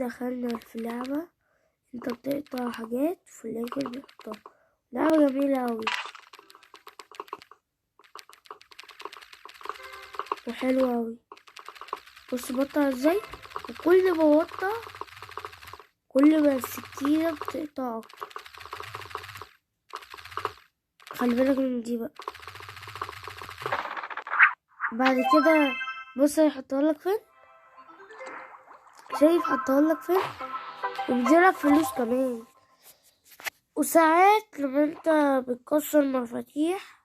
دخلنا في اللعبة، انت بتقطع حاجات وفي الاخر بيحطها. لعبة جميلة اوي وحلوة اوي. بص بقطع ازاي، وكل ما بقطع كل ما السكينة بتقطع اكتر. خلي بالك من دي بقى. بعد كده بص هيحطها لك فين، شايف حطها لك فين، وبيديلك فلوس كمان. وساعات لما انت بتكسر مفاتيح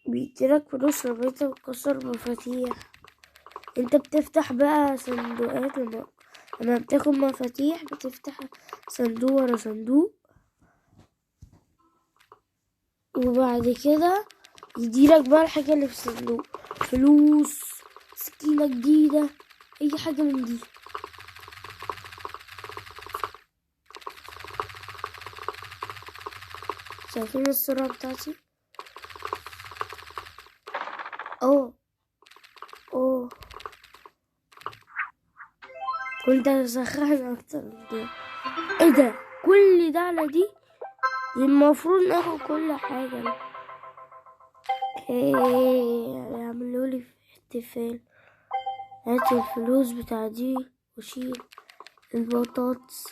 بيديلك فلوس. لما انت بتكسر مفاتيح انت بتفتح بقى صندوقات. لما بتاخد مفاتيح بتفتح صندوق ورا صندوق، وبعد كده يديلك بقى الحاجة اللي في الصندوق، فلوس، سكينة جديدة، اي حاجة من دي. شايفين السرعة بتاعتي؟ اوه كنت اسخن اكتر من كده. ايه ده، كل ده على دي؟ المفروض ناخد كل حاجة. يعملولي في احتفال. هات الفلوس بتاع دي وشيل البطاطس.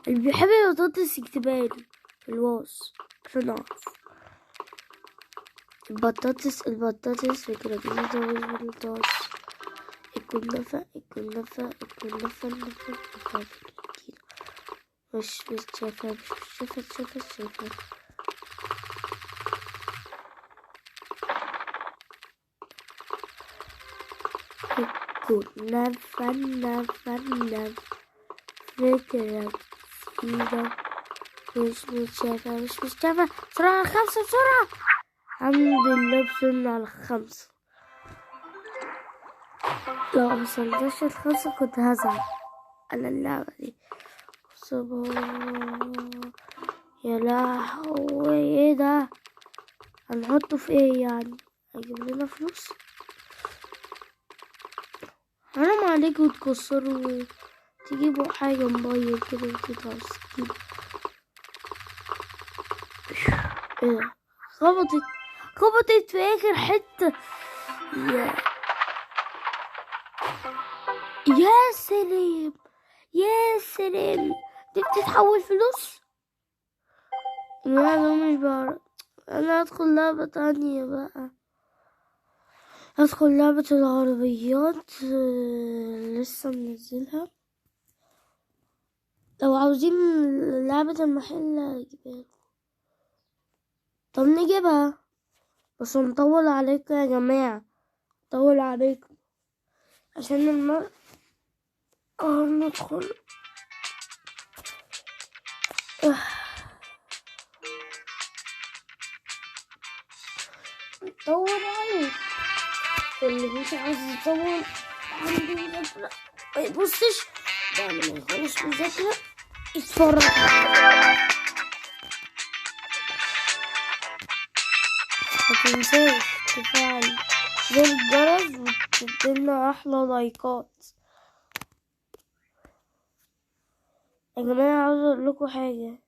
اللي بيحب البطاطس يكتبالي في الوصف عشان اعرف. البطاطس فكرة جديدة. والبطاطس الكنافة مش شايفة. كنافة فكرة جديدة. مش شايفة. بسرعة على 5 بسرعة. الحمد لله وصلنا على 5. لو موصلناش ال5 كنت هزعل على اللعبة دي. يا لهوي، ايه ده؟ هنحطه في ايه يعني؟ هيجيب لنا فلوس؟ حرام عليكم تكسروا تجيبوا حاجة موبايل كده وتقطعوا السكين. ايه ده؟ خبطت في اخر حتة. يا سلام دي بتتحول فلوس. لا مش بعرف. انا هدخل لعبة تانية بقى. هدخل لعبة العربيات لسه منزلها. لو عاوزين لعبة المحل هجيبها. طب نجيبها بس نطول عليكم يا جماعة، نطول عليكم عشان ندخل. نطول عليك. اللي مش عاوز يطول عنده مذاكرة ما يبصش. بعد ما يخلص مذاكرة يتفرج. متنساش تفعل زر الجرس وتديلنا احلى لايكات. يا جماعة عاوز اقول لكم حاجة.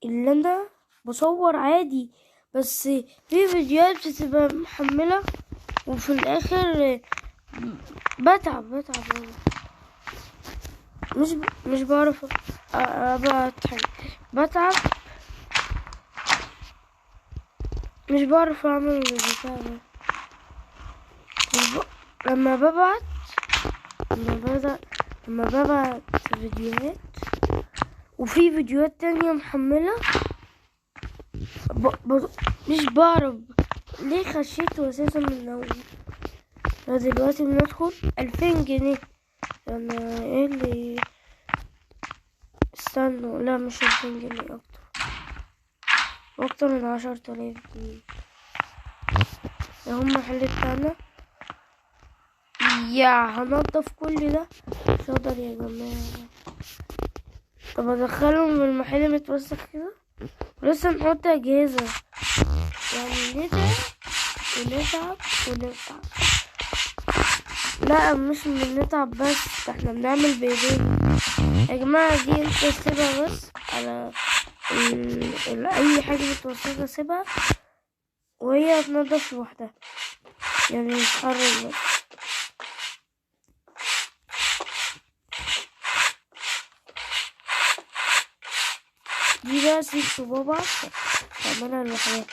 اللي انا بصور عادي بس في فيديوهات بتبقى محملة وفي الاخر بتعب مش بعرف ابعت حاجة. بتعب مش بعرف اعمل البتاع ده. لما ببعت فيديوهات وفي فيديوهات تانية محملة مش بعرف ليه خشيته اساسا من الاول. دلوقتي بندخل 2000 جنيه. انا ايه اللي استنوا؟ لا مش 2000 جنيه، اكتر من 10,000 جنيه. ده هم المحل بتاعنا. هنضف كل ده مش هقدر يا جماعة. طب ادخلهم المحل متوسخ كده ولسه نحط اجهزة يعني. نتعب لا مش بنتعب بس، ده احنا بنعمل بايدينا يا جماعة. دي انت سيبها بس على اي حاجة متوسطة سيبها وهي تنضف لوحدها، يعني تتحرك بس. دي بقى سيب بابا تعملها لوحدها.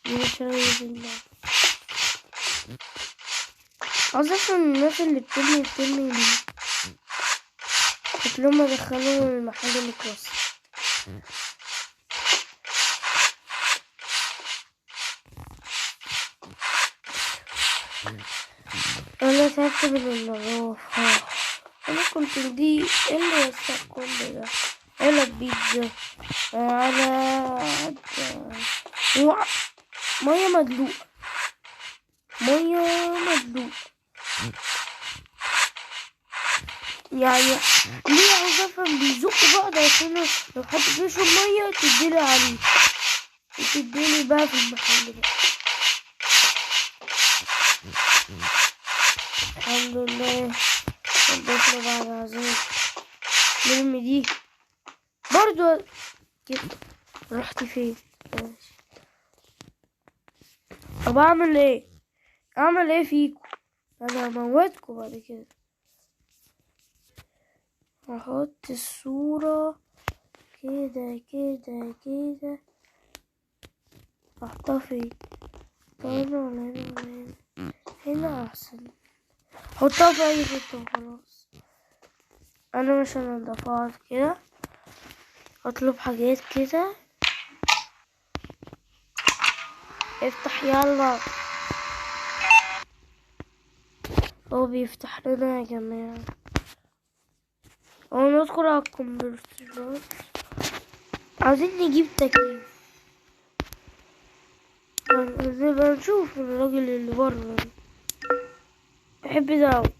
دي مش بالله. عاوز افهم الناس اللي بترمي دي شكلهم دخلوا المحل المتوسط. انا تعبت من النظافة. انا كنت دي ايه اللي وسخ كل ده؟ علب بيتزا على مية مدلوقة، مية مدلوقة. يعني ليه؟ عاوز افهم بيزقوا بعض عشان لو حد بيشرب مية تديلي عليه وتديلي بقى في المحل بقى. الحمد لله نضفنا بعد عذاب. نرمي دي برضو كده. رحت فين؟ ماشي. طب اعمل ايه فيكم؟ انا هموتكم بعد كده. هحط الصورة كده كده كده. احطها فين؟ هنا ولا هنا ولا هنا؟ هنا احسن. حطها في اي حتة وخلاص. انا مش هنضفها كده. اطلب حاجات كده. افتح يلا. هو بيفتح لنا يا جماعة. هو ندخل على الكمبيوتر. عايزين نجيب تكييف. نبقى نشوف الراجل اللي بره. بحب ده أوي.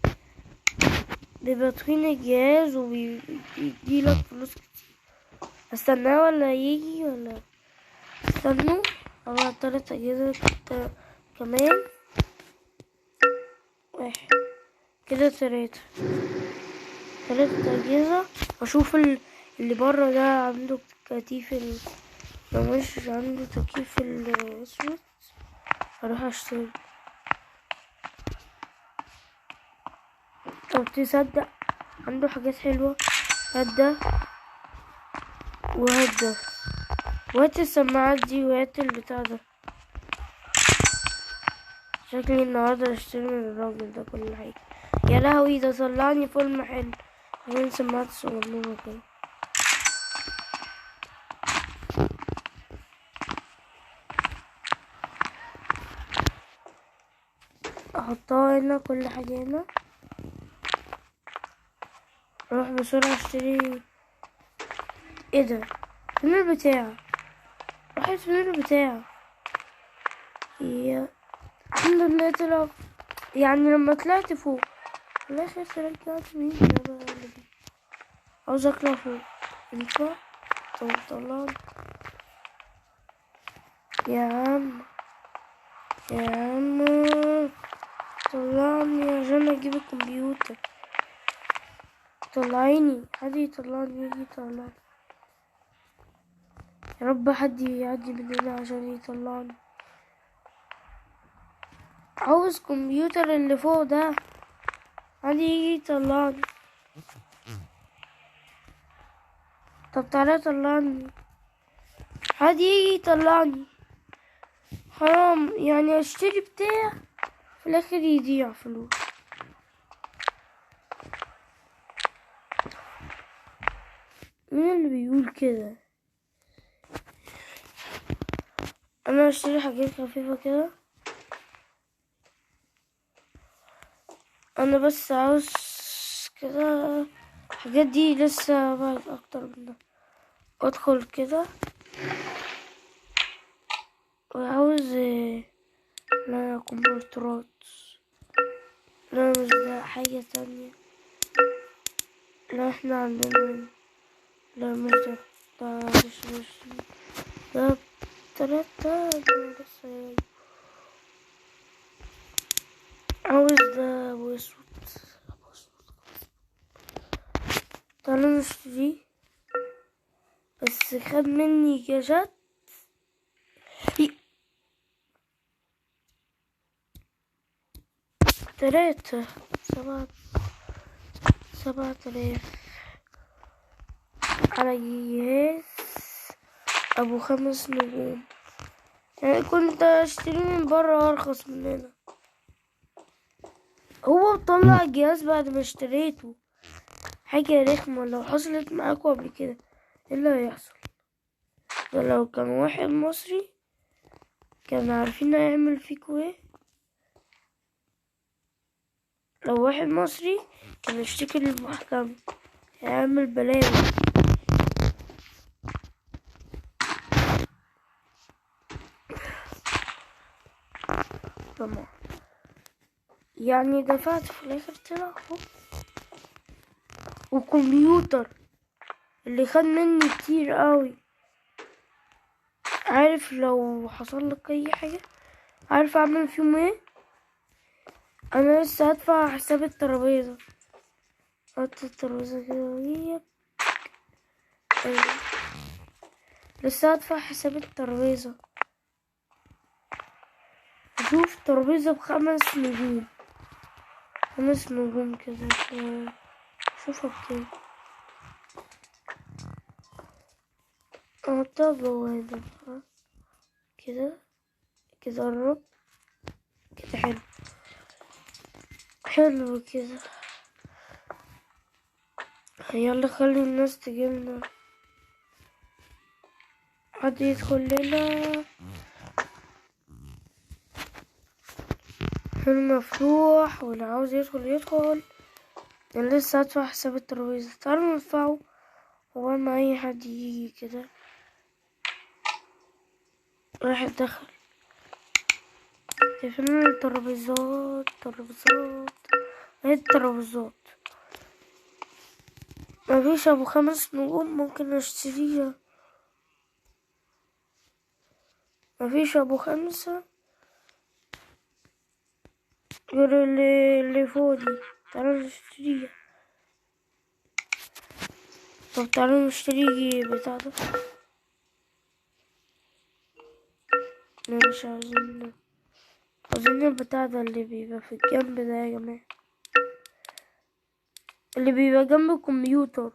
بيبقى تخين الجهاز وبيديلك فلوس كتير. استناه ولا يجي ولا استنوا؟ على 3 أجهزة كمان. واحد كده 3 أجهزة. واشوف اللي بره ده عنده تكييف لو مش عنده تكييف الاسود هروح اشتري. طب تصدق عنده حاجات حلوة. هات ده وهات ده وهات السماعات دي وهات البتاع ده. شكلي النهاردة اشتري من الراجل ده كل حاجة. يا لهوي ده طلعني فوق المحل عشان سماعات صغنونة كده. احطها هنا كل حاجة هنا. اروح بسرعة اشتري. ايه ده؟ فين البتاع؟ راحت فين البتاع؟ الحمد لله طلع. يعني لما طلعت فوق في الاخر رجعت مين ده بقى اللي بيه؟ عاوز اطلع فوق. ينفع؟ طب طلعني يا عم يا عم. طلعني عشان اجيب الكمبيوتر. طلعيني حد يطلعني يجي يطلعني. يا رب حد يعدي من هنا عشان يطلعني. عاوز كمبيوتر اللي فوق ده حد يجي يطلعني. طب تعالى طلعني. حد يجي يطلعني. حرام يعني اشتري بتاع في الاخر يضيع فلوس. مين اللي بيقول كده؟ انا اشتري حاجات خفيفة كده. انا بس عاوز كده. الحاجات دي لسه بعد اكتر من ده. ادخل كده وعاوز لا كمبيوترات. لا مش ده حاجة تانية. لا احنا عندنا. لا مش ده. ده مش ده 3 لسه عاوز ده واسود. تعالوا نشتريه، بس خد مني كاشات 3 7 آلاف على جهاز ابو 5 نجوم. يعني كنت اشتري من برا ارخص من هنا. هو طلع الجهاز بعد ما اشتريته. حاجة رخمة. لو حصلت معاكوا قبل كده ايه اللي هيحصل؟ ده لو كان واحد مصري كان عارفين هيعمل فيكوا ايه. لو واحد مصري كان يشتكي للمحكمة، هيعمل بلاوي. طبعا يعني دفعت في الاخر طلع اهو. وكمبيوتر اللي خد مني كتير قوي. عارف لو حصل لك اي حاجة عارف اعمل فيهم ايه؟ انا لسه هدفع حساب الترابيزة. حط الترابيزة كده. أيوة. لسه هدفع حساب الترابيزة. شوف ترابيزة ب5 نجوم. 5 نجوم كده. شوفها بكام. احطها جوا هنا كده. كده قرب. كده حلو. حلو كده. يلا خلي الناس تجيلنا. حد يدخل لنا. فيلم مفتوح واللي عاوز يدخل يدخل. انا لسه هدفع حساب الترابيزة. تعالوا ندفعه هو ما اي حد يجي كده. واحد دخل. فين الترابيزات؟ ايه الترابيزات؟ مفيش ابو 5 نجوم ممكن اشتريها. مفيش ابو 5 غير اللي فوق دي. تعالوا نشتريها. طب تعالوا نشتري بتاع ده. لا مش عاوزين البتاع ده اللي بيبقى في الجنب ده يا جماعة. اللي بيبقى جنب الكمبيوتر.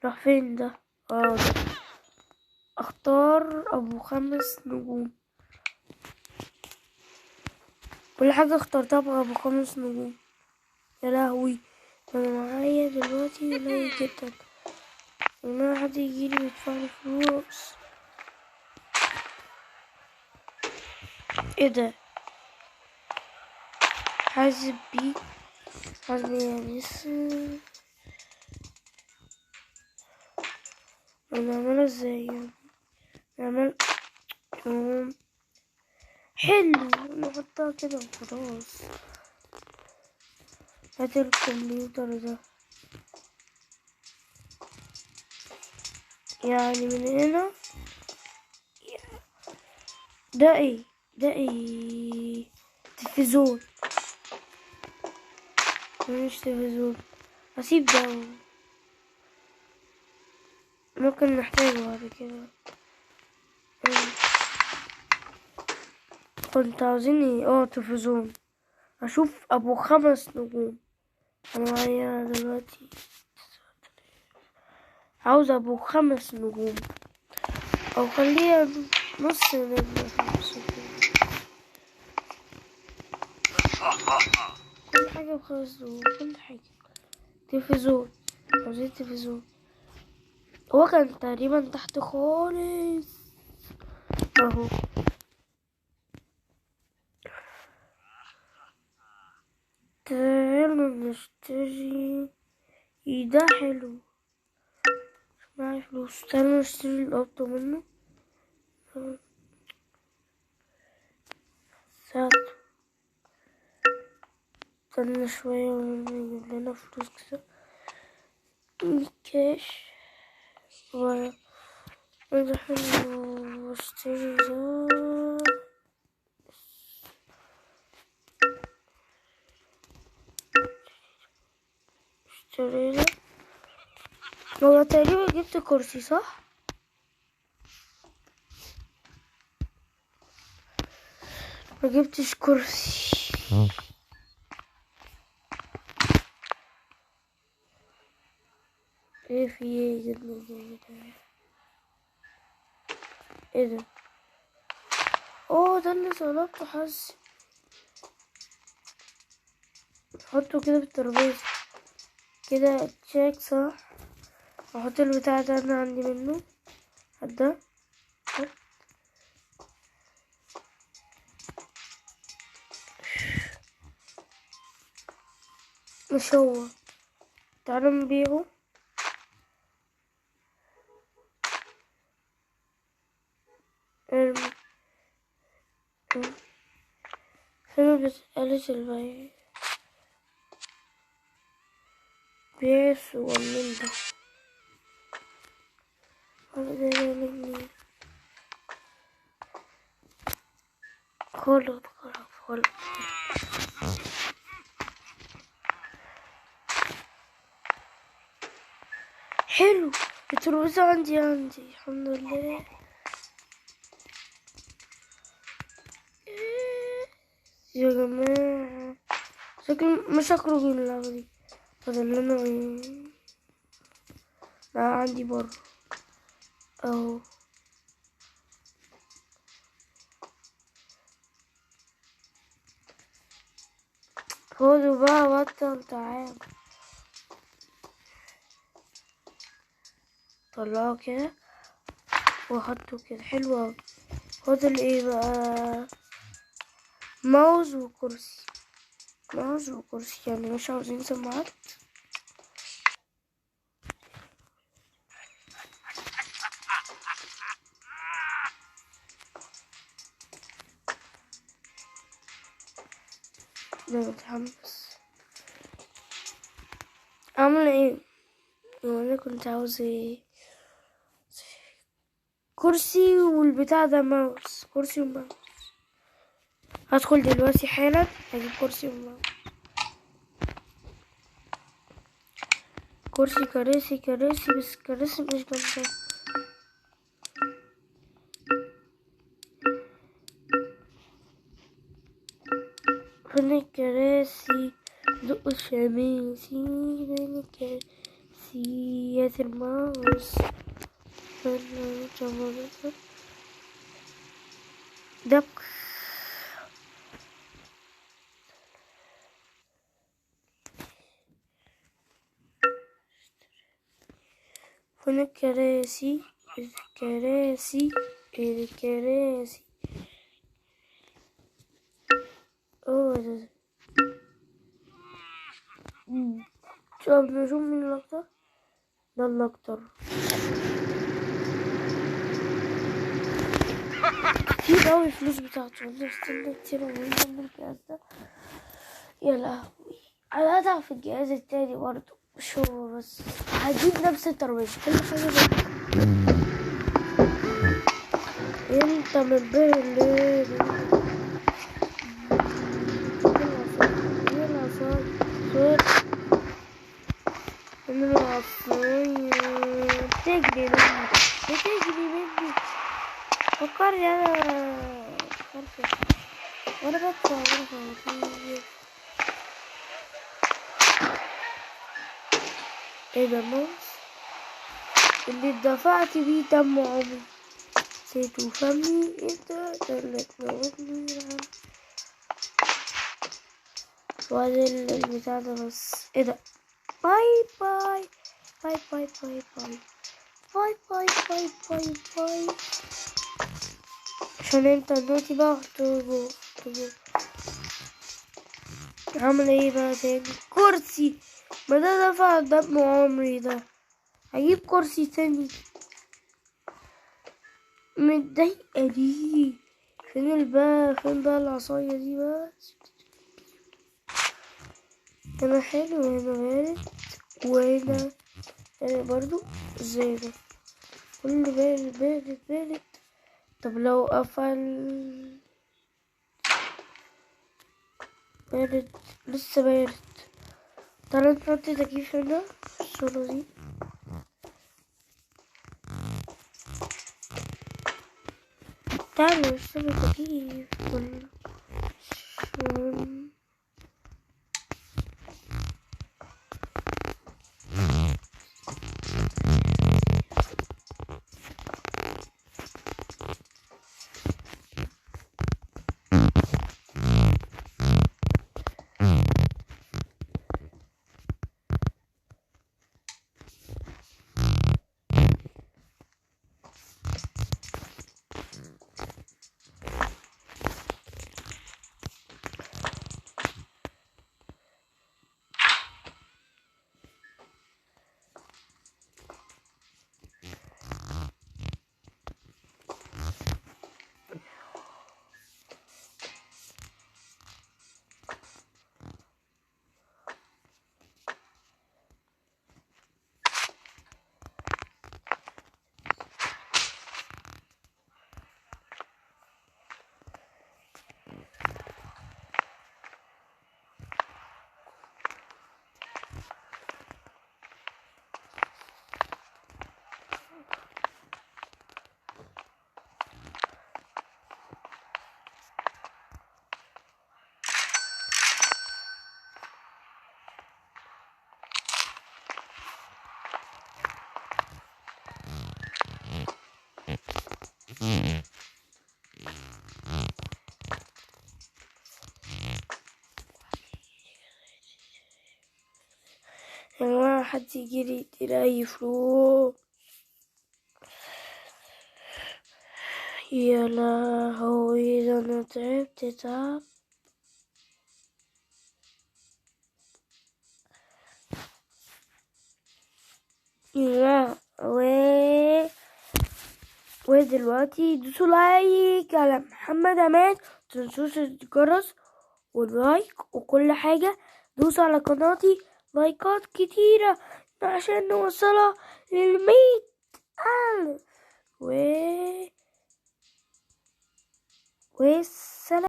راح فين ده؟ ده. اختار ابو 5 نجوم. كل حاجة اخترتها بابو 5 نجوم. يا لهوي انا معايا دلوقتي قليل جدا. وما حد يجيلي ويدفعلي فلوس. ايه ده؟ حاسب بيه. حاسب يعني نعملها ازاي يعني؟ نعمل حلو. نحطها كده وخلاص. هات الكمبيوتر ده. يعني من هنا. ده ايه؟ تلفزيون. مش تلفزيون. هسيب ده. ممكن نحتاجه بعد كده. كنت عاوزين تلفزيون. اشوف ابو 5 نجوم. انا معايا دلوقتي عاوز ابو 5 نجوم. او خليها نص نجمة. كل حاجة ب5 نجوم. كل حاجة. تلفزيون. عاوزين تلفزيون. هو كان تقريبا تحت خالص اهو. تعالوا نشتري. ده حلو. معايا فلوس. تعالوا نشتري القطة منه. ساعة. استنى شوية ونجيب لنا فلوس كده. كاش. ده حلو. اشتري ده. اشتري ده. هو تقريبا جبت كرسي صح؟ ما جبتش كرسي. ايه في ايه جبنا زي ده؟ ايه ده؟ اوه ده اللي طلبته حظ. نحطه كده في الترابيزة كده تشيك صح. احط البتاع ده انا عندي منه. هات ده. هات. مش هو. تعالوا نبيعه. ارمي. فين بتقلش البيع؟ بيع الصغنن ده. هذا ده مني. غلط غلط غلط. حلو. الترابيزة عندي الحمد لله. يا جماعة شكلي مش هخرج من اللعبة دي. فاضل لنا ايه؟ لا عندي بره اهو. خدوا بقى بطل تعال. طلعه كده واحطه كده حلو اوي. فاضل ايه بقى؟ ماوس وكرسي. ماوس وكرسي يعني مش عاوزين سماعات. ده متحمس. عاملة ايه؟ وانا كنت عاوز ايه؟ كرسي والبتاع ده ماوس. كرسي وماوس. هدخل دلوقتي حالا هجيب كرسي وماوس. كرسي كراسي كراسي بس كراسي مش جنبها. فين الكراسي؟ دق الشماسي. فين الكراسي؟ يا الماوس. دق. فين الكراسي؟ الكراسي. الكراسي. اوه ده. شوف نشوف مين الأكتر. ده الأكتر. كتير أوي الفلوس بتاعته. والله استنى كتير أوي من الجهاز ده. يا لهوي. أنا هدفع في الجهاز التاني برضه مش هو بس. هجيب نفس الترابيزة كل حاجة زي انت منبهر ليه؟ بتجري مني. بتجري مني. فكرني انا. فكرت وانا بدفع ايه ده ماوس اللي دفعت بيه دم عمري. نسيته فمي انت اللي تموتني. وادي البتاع ده بس. ايه ده؟ باي باي باي باي باي باي باي باي باي باي باي. عشان انت دلوقتي بقى احطه. هعمل ايه بقى تاني؟ كرسي. ما ده دفع دم عمري ده. هجيب كرسي تاني. متضايقة دي. فين بقى العصاية دي بقى. هنا حلو وهنا بارد وهنا برضو ازاي ده. كله بارد بارد بارد. طب لو قفل بارد، لسه بارد. تعالى نحط تكييف هنا في الصورة دي. تعالى نشتري تكييف عشان يا جماعة حد يجيلي يديني أي فلوس. يا لهوي ده أنا تعبت تعب. يا ودلوقتي دوسوا لايك على محمد عماد، متنسوش الجرس واللايك وكل حاجة. دوسوا على قناتي لايكات كتيرة عشان نوصلها ل100,000 والسلام.